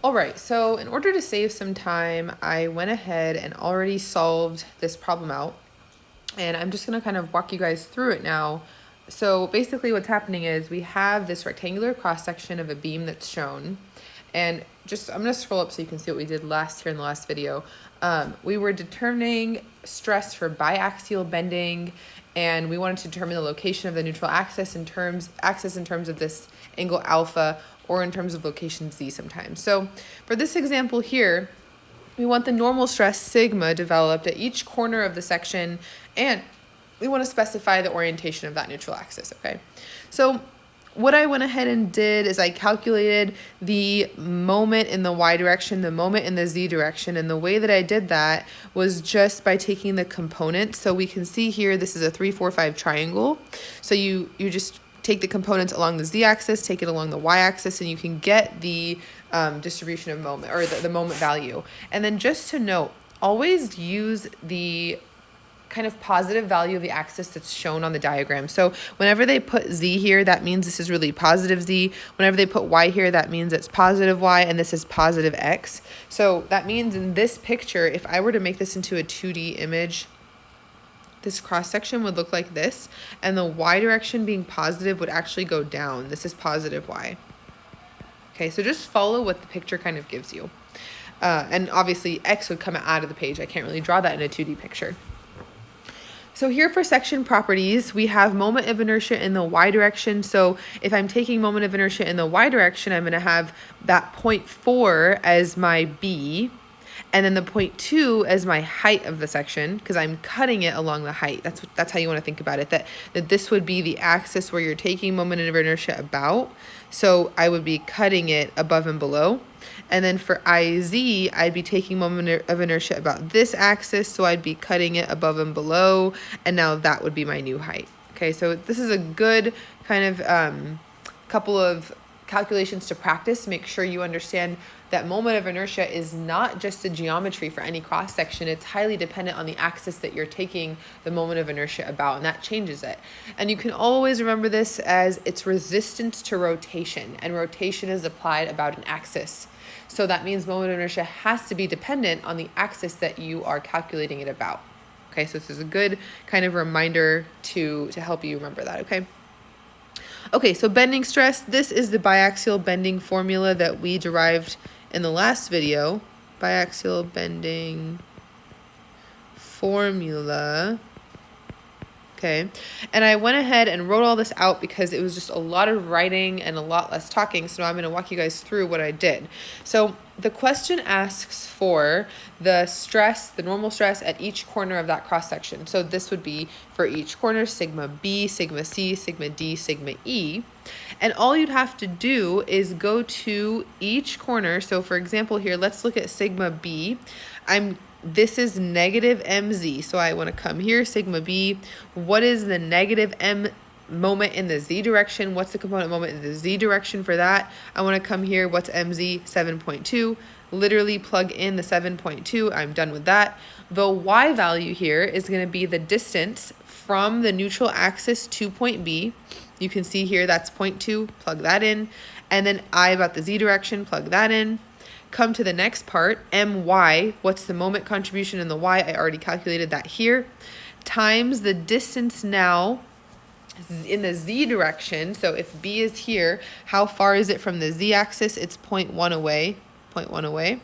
All right, so in order to save some time, I went ahead and already solved this problem out. And I'm just gonna kind of walk you guys through it now. So basically what's happening is we have this rectangular cross section of a beam that's shown. And I'm gonna scroll up so you can see what we did last year in the last video. We were determining stress for biaxial bending, and we wanted to determine the location of the neutral axis in terms of this angle alpha, or in terms of location z sometimes. So for this example here, we want the normal stress sigma developed at each corner of the section, and we want to specify the orientation of that neutral axis, okay? So what I went ahead and did is I calculated the moment in the y direction, the moment in the z direction, and the way that I did that was just by taking the components. So we can see here, this is a 3, 4, 5 triangle. So you just take the components along the z-axis, take it along the y-axis, and you can get the distribution of moment, or the moment value. And then just to note, always use the kind of positive value of the axis that's shown on the diagram. So whenever they put z here, that means this is really positive z. Whenever they put y here, that means it's positive y, and this is positive x. So that means in this picture, if I were to make this into a 2D image, this cross section would look like this, and the y direction being positive would actually go down. This is positive y. Okay, so just follow what the picture kind of gives you. And obviously x would come out of the page. I can't really draw that in a 2D picture. So here for section properties, we have moment of inertia in the y direction. So if I'm taking moment of inertia in the y direction, I'm going to have that 0.4 as my b, and then the 0.2 as my height of the section, because I'm cutting it along the height. That's how you want to think about it, that this would be the axis where you're taking moment of inertia about. So I would be cutting it above and below. And then for IZ, I'd be taking moment of inertia about this axis, so I'd be cutting it above and below, and now that would be my new height. Okay, so this is a good kind of couple of calculations to practice. Make sure you understand that moment of inertia is not just a geometry for any cross section. It's highly dependent on the axis that you're taking the moment of inertia about, and that changes it. And you can always remember this as its resistance to rotation, and rotation is applied about an axis. So that means moment of inertia has to be dependent on the axis that you are calculating it about. Okay, so this is a good kind of reminder to help you remember that, okay? Okay, so bending stress, this is the biaxial bending formula that we derived in the last video. Biaxial bending formula. Okay, and I went ahead and wrote all this out because it was just a lot of writing and a lot less talking, so now I'm going to walk you guys through what I did. So the question asks for the stress, the normal stress at each corner of that cross section. So this would be for each corner, sigma B, sigma C, sigma D, sigma E. And all you'd have to do is go to each corner. So for example here, let's look at sigma B. This is negative mz, so I want to come here, sigma b. What is the negative m moment in the z direction? What's the component moment in the z direction for that? I want to come here, what's mz? 7.2. Literally plug in the 7.2. I'm done with that. The y value here is going to be the distance from the neutral axis to point B. You can see here that's 0.2, plug that in. And then I about the z direction, plug that in. Come to the next part, my, what's the moment contribution in the y? I already calculated that here, times the distance now in the z direction. So if b is here, how far is it from the z-axis? It's 0.1 away, 0.1 away.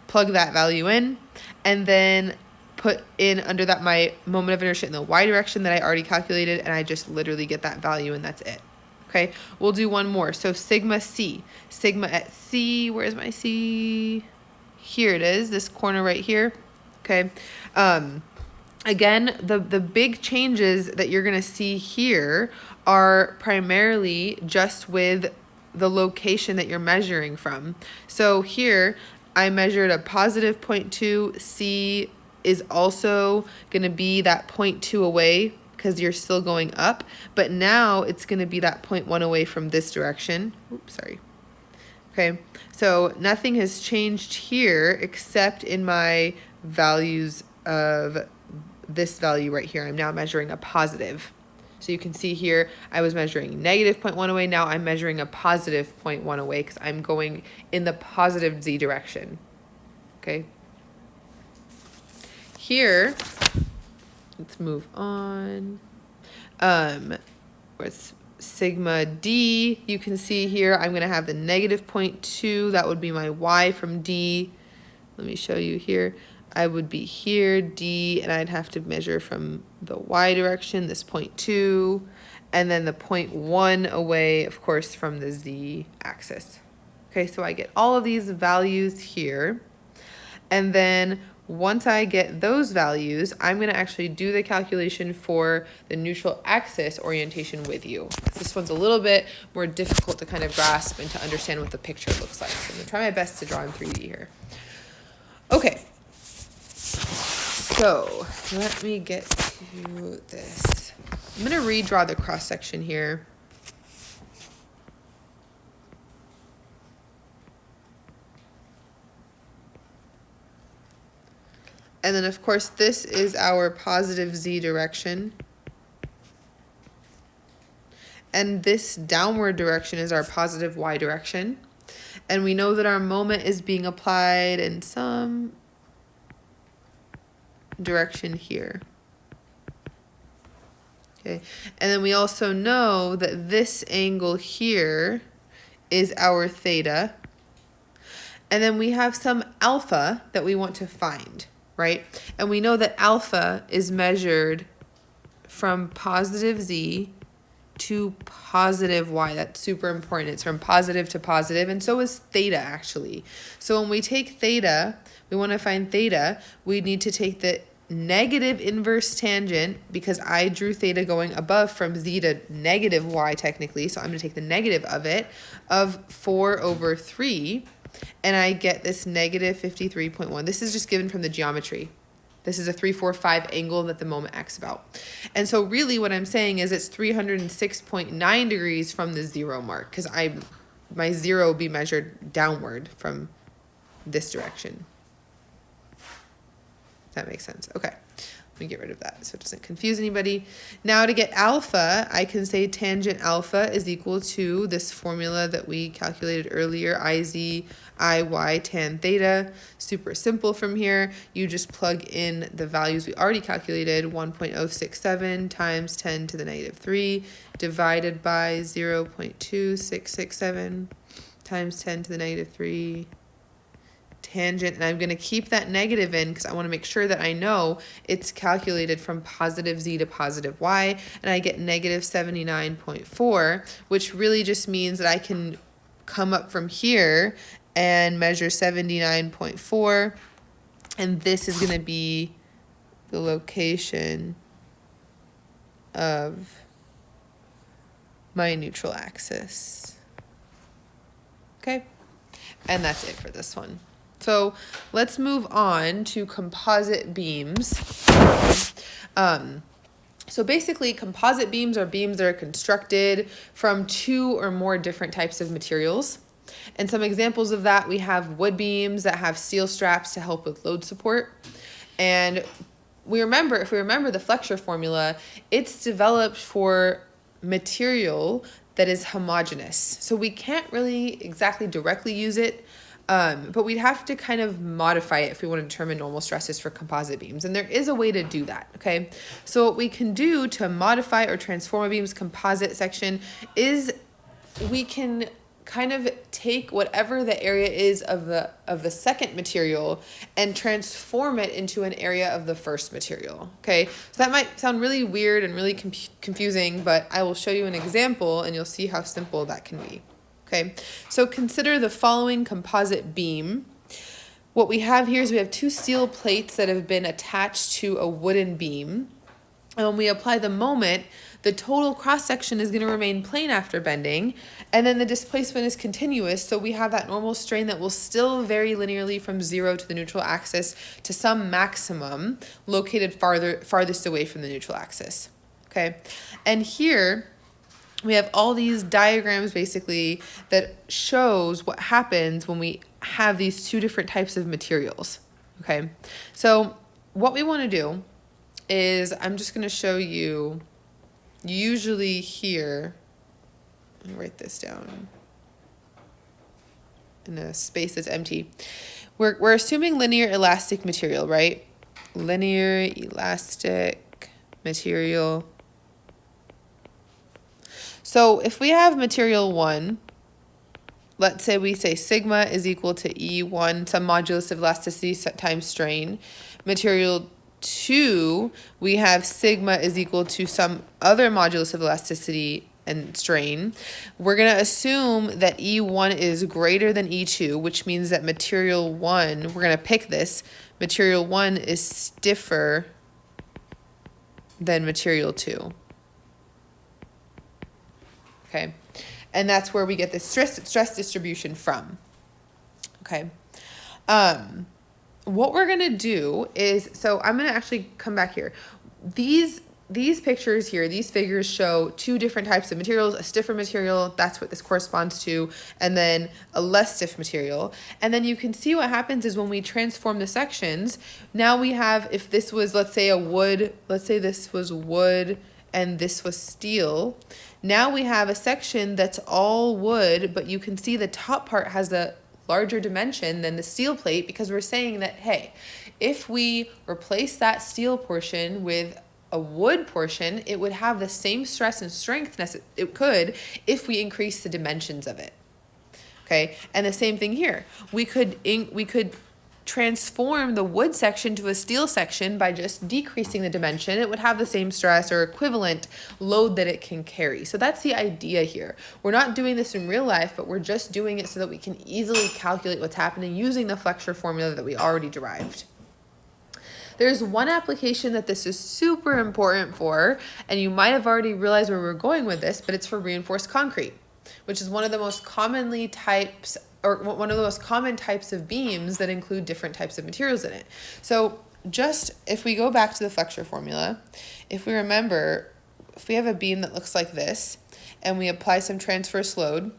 Plug that value in, and then put in under that my moment of inertia in the y direction that I already calculated, and I just literally get that value, and that's it. Okay, we'll do one more. So sigma C. Sigma at C, where's my C? Here it is, this corner right here. Okay, again, the big changes that you're gonna see here are primarily just with the location that you're measuring from. So here, I measured a positive 0.2, C is also gonna be that 0.2 away, because you're still going up, but now it's going to be that 0.1 away from this direction. Oops, sorry. Okay, so nothing has changed here except in my values of this value right here. I'm now measuring a positive. So you can see here, I was measuring negative 0.1 away. Now I'm measuring a positive 0.1 away because I'm going in the positive z direction. Okay. Here, let's move on. With sigma d, you can see here, I'm going to have the negative 0.2. That would be my y from d. Let me show you here. I would be here, d, and I'd have to measure from the y direction, this 0.2, and then the 0.1 away, of course, from the z axis. Okay, so I get all of these values here. And then once I get those values, I'm going to actually do the calculation for the neutral axis orientation with you. This one's a little bit more difficult to kind of grasp and to understand what the picture looks like. So I'm going to try my best to draw in 3D here. Okay, so let me get to this. I'm going to redraw the cross section here. And then, of course, this is our positive z direction. And this downward direction is our positive y direction. And we know that our moment is being applied in some direction here. Okay. And then we also know that this angle here is our theta. And then we have some alpha that we want to find, right? And we know that alpha is measured from positive z to positive y. That's super important. It's from positive to positive, and so is theta, actually. So when we take theta, we want to find theta, we need to take the negative inverse tangent, because I drew theta going above from z to negative y technically, so I'm going to take the negative of it, of 4 over 3, and I get this negative 53.1. This is just given from the geometry. This is a 345 angle that the moment acts about. And so really what I'm saying is it's 306.9 degrees from the 0 mark, because my 0 will be measured downward from this direction. That makes sense. Okay. Let me get rid of that so it doesn't confuse anybody. Now to get alpha, I can say tangent alpha is equal to this formula that we calculated earlier, Iz, Iy, tan theta. Super simple from here. You just plug in the values we already calculated, 1.067 times 10 to the negative 3 divided by 0.2667 times 10 to the negative 3. Tangent, and I'm going to keep that negative in because I want to make sure that I know it's calculated from positive z to positive y, and I get negative 79.4, which really just means that I can come up from here and measure 79.4, and this is going to be the location of my neutral axis. Okay, and that's it for this one. So let's move on to composite beams. So basically, composite beams are beams that are constructed from 2 or more different types of materials. And some examples of that, we have wood beams that have steel straps to help with load support. And if we remember the flexure formula, it's developed for material that is homogeneous. So we can't really exactly directly use it, but we'd have to kind of modify it if we want to determine normal stresses for composite beams. And there is a way to do that, okay? So what we can do to modify or transform a beam's composite section is we can kind of take whatever the area is of the second material and transform it into an area of the first material, okay? So that might sound really weird and really confusing, but I will show you an example and you'll see how simple that can be. Okay, so consider the following composite beam. What we have here is we have 2 steel plates that have been attached to a wooden beam. And when we apply the moment, the total cross-section is going to remain plane after bending, and then the displacement is continuous, so we have that normal strain that will still vary linearly from 0 to the neutral axis to some maximum located farthest away from the neutral axis. Okay, and here we have all these diagrams basically that shows what happens when we have these 2 different types of materials. Okay, so what we want to do is I'm just going to show you usually here, let me write this down in a space that's empty. We're assuming linear elastic material, right? Linear elastic material. So if we have material 1, let's say we say sigma is equal to E1, some modulus of elasticity times strain. Material 2, we have sigma is equal to some other modulus of elasticity and strain. We're going to assume that E1 is greater than E2, which means that material 1, we're going to pick this, material 1 is stiffer than material 2. Okay, and that's where we get the stress distribution from. Okay, what we're gonna do is, so I'm gonna actually come back here. These pictures here, these figures show 2 different types of materials, a stiffer material, that's what this corresponds to, and then a less stiff material. And then you can see what happens is when we transform the sections, now we have, if this was, let's say a wood, let's say this was wood and this was steel, now we have a section that's all wood, but you can see the top part has a larger dimension than the steel plate, because we're saying that, hey, if we replace that steel portion with a wood portion, it would have the same stress and strength it could if we increase the dimensions of it. Okay, and the same thing here. We could transform the wood section to a steel section by just decreasing the dimension. It would have the same stress or equivalent load that it can carry. So that's the idea here. We're not doing this in real life, but we're just doing it so that we can easily calculate what's happening using the flexure formula that we already derived. There's one application that this is super important for, and you might have already realized where we're going with this, but it's for reinforced concrete, which is one of the most common types of beams that include different types of materials in it. So just if we go back to the flexure formula, if we remember, if we have a beam that looks like this and we apply some transverse load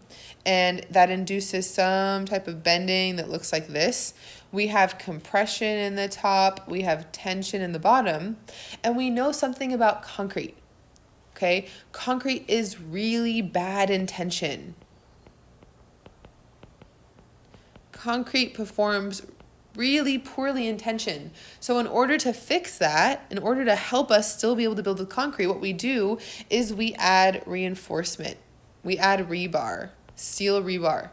and that induces some type of bending that looks like this, we have compression in the top, we have tension in the bottom, and we know something about concrete. Okay, concrete is really bad in tension. Concrete performs really poorly in tension. So in order to fix that, in order to help us still be able to build with concrete, what we do is we add reinforcement. We add rebar, steel rebar.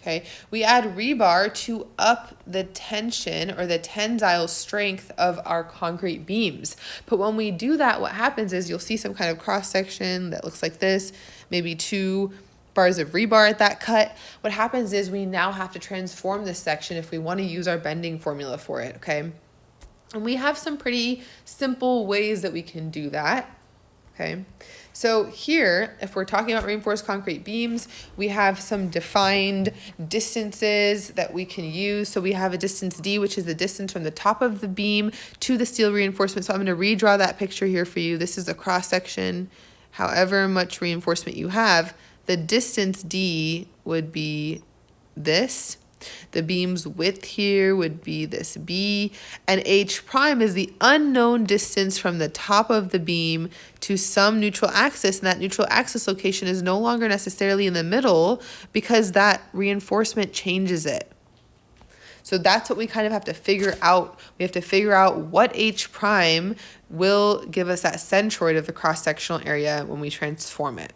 Okay, we add rebar to up the tension or the tensile strength of our concrete beams. But when we do that, what happens is you'll see some kind of cross section that looks like this, maybe 2 bars of rebar at that cut. What happens is we now have to transform this section if we want to use our bending formula for it, okay? And we have some pretty simple ways that we can do that, okay? So here, if we're talking about reinforced concrete beams, we have some defined distances that we can use. So we have a distance D, which is the distance from the top of the beam to the steel reinforcement. So I'm going to redraw that picture here for you. This is a cross section. However much reinforcement you have, the distance D would be this. The beam's width here would be this B, and H prime is the unknown distance from the top of the beam to some neutral axis, and that neutral axis location is no longer necessarily in the middle because that reinforcement changes it. So that's what we kind of have to figure out. We have to figure out what H prime will give us that centroid of the cross-sectional area when we transform it.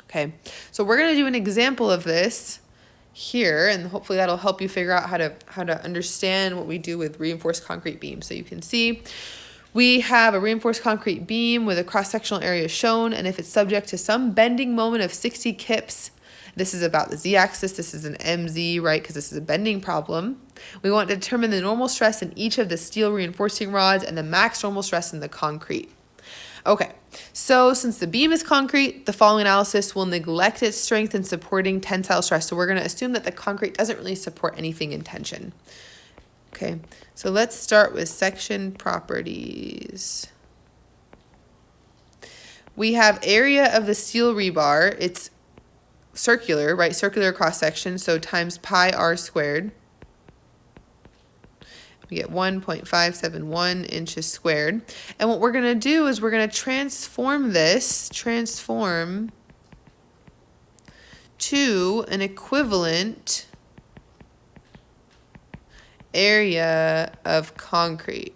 Okay, so we're going to do an example of this here, and hopefully that'll help you figure out how to understand what we do with reinforced concrete beams. So you can see we have a reinforced concrete beam with a cross-sectional area shown, and if it's subject to some bending moment of 60 kips, this is about the z-axis, this is an MZ, right, because this is a bending problem. We want to determine the normal stress in each of the steel reinforcing rods and the max normal stress in the concrete. Okay, so since the beam is concrete, the following analysis will neglect its strength in supporting tensile stress. So we're going to assume that the concrete doesn't really support anything in tension. Okay, so let's start with section properties. We have area of the steel rebar. It's circular, right? Circular cross section, so times pi r squared. We get 1.571 inches squared. And what we're going to do is we're going to transform to an equivalent area of concrete.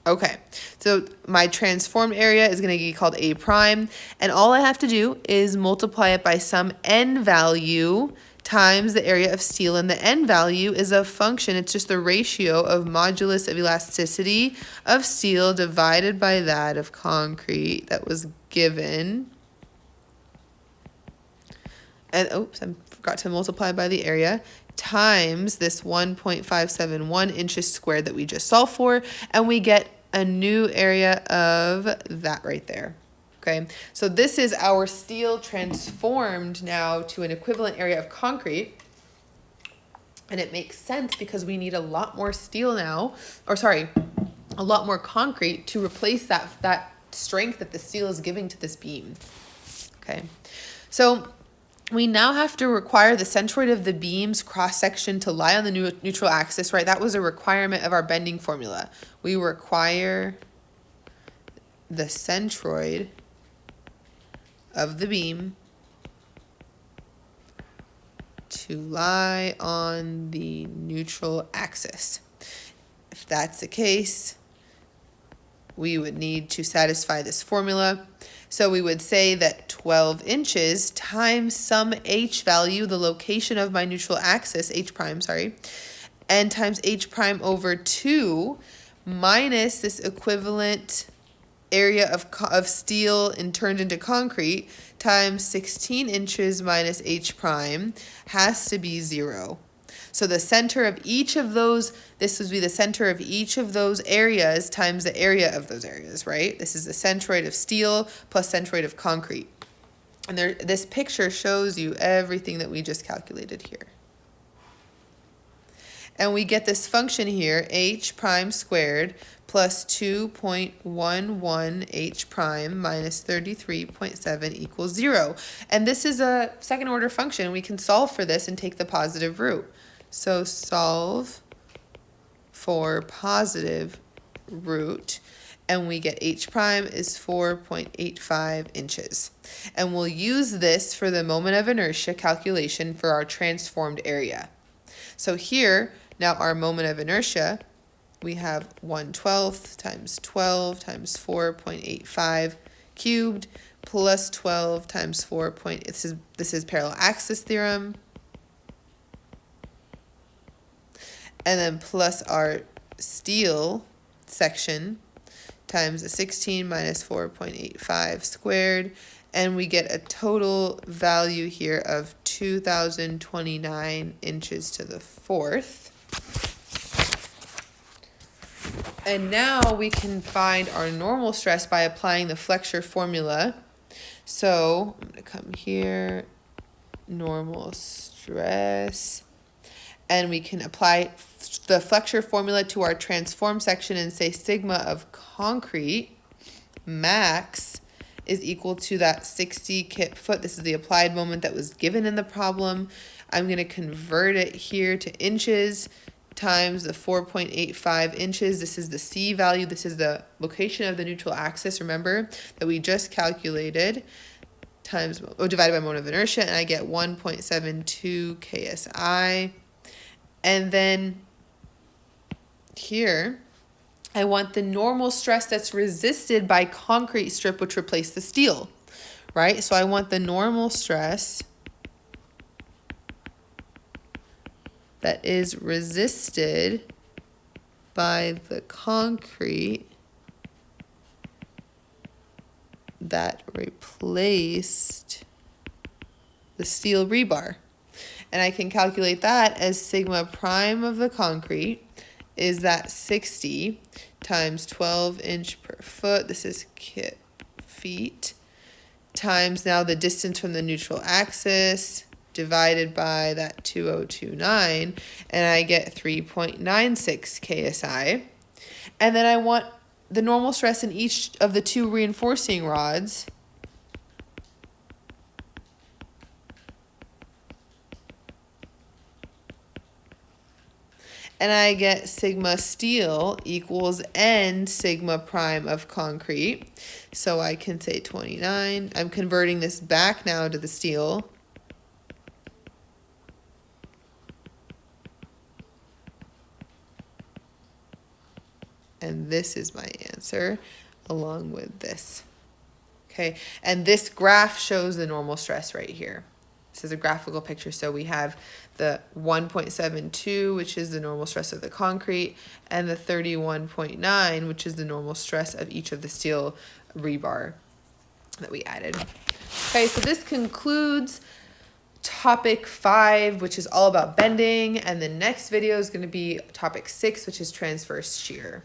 Okay, so my transformed area is going to be called A prime, and all I have to do is multiply it by some n value times the area of steel, and the n value is a function. It's just the ratio of modulus of elasticity of steel divided by that of concrete that was given. And oops, I forgot to multiply by the area, times this 1.571 inches squared that we just solved for, and we get a new area of that right there. Okay, so this is our steel transformed now to an equivalent area of concrete. And it makes sense because we need a lot more steel now, or sorry, a lot more concrete to replace that strength that the steel is giving to this beam. Okay, so we now have to require the centroid of the beam's cross-section to lie on the neutral axis, right? That was a requirement of our bending formula. We require the centroid of the beam to lie on the neutral axis. If that's the case, we would need to satisfy this formula. So we would say that 12 inches times some h value, the location of my neutral axis, h prime, sorry, and times h prime over 2 minus this equivalent area of steel and turned into concrete times 16 inches minus h prime has to be 0. So the center of each of those, this would be the center of each of those areas times the area of those areas, right? This is the centroid of steel plus centroid of concrete. And this picture shows you everything that we just calculated here. And we get this function here, h prime squared plus 2.11 h prime minus 33.7 equals 0. And this is a second order function. We can solve for this and take the positive root. So solve for positive root, and we get h prime is 4.85 inches. And we'll use this for the moment of inertia calculation for our transformed area. So here, now our moment of inertia, we have 1/12 times 12 times 4.85 cubed plus 12 times 4. This is parallel axis theorem. And then plus our steel section times the 16 minus 4.85 squared. And we get a total value here of 2,029 inches to the fourth. And now we can find our normal stress by applying the Fleischer formula. So I'm going to come here, normal stress. And we can apply the Fleischer formula to our transform section and say sigma of concrete max is equal to that 60 kip foot. This is the applied moment that was given in the problem. I'm going to convert it here to inches times the 4.85 inches. This is the C value. This is the location of the neutral axis, remember, that we just calculated, times divided by moment of inertia, and I get 1.72 KSI. And then here, I want the normal stress that's resisted by concrete strip, which replaced the steel, right? So I want the normal stress that is resisted by the concrete that replaced the steel rebar. And I can calculate that as sigma prime of the concrete is that 60 times 12 inch per foot, this is feet, times now the distance from the neutral axis divided by that 2029, and I get 3.96 KSI. And then I want the normal stress in each of the two reinforcing rods. And I get sigma steel equals N sigma prime of concrete. So I can say 29. I'm converting this back now to the steel. And this is my answer along with this. Okay, and this graph shows the normal stress right here. This is a graphical picture. So we have the 1.72, which is the normal stress of the concrete, and the 31.9, which is the normal stress of each of the steel rebar that we added. Okay, so this concludes topic 5, which is all about bending, and the next video is going to be topic 6, which is transverse shear.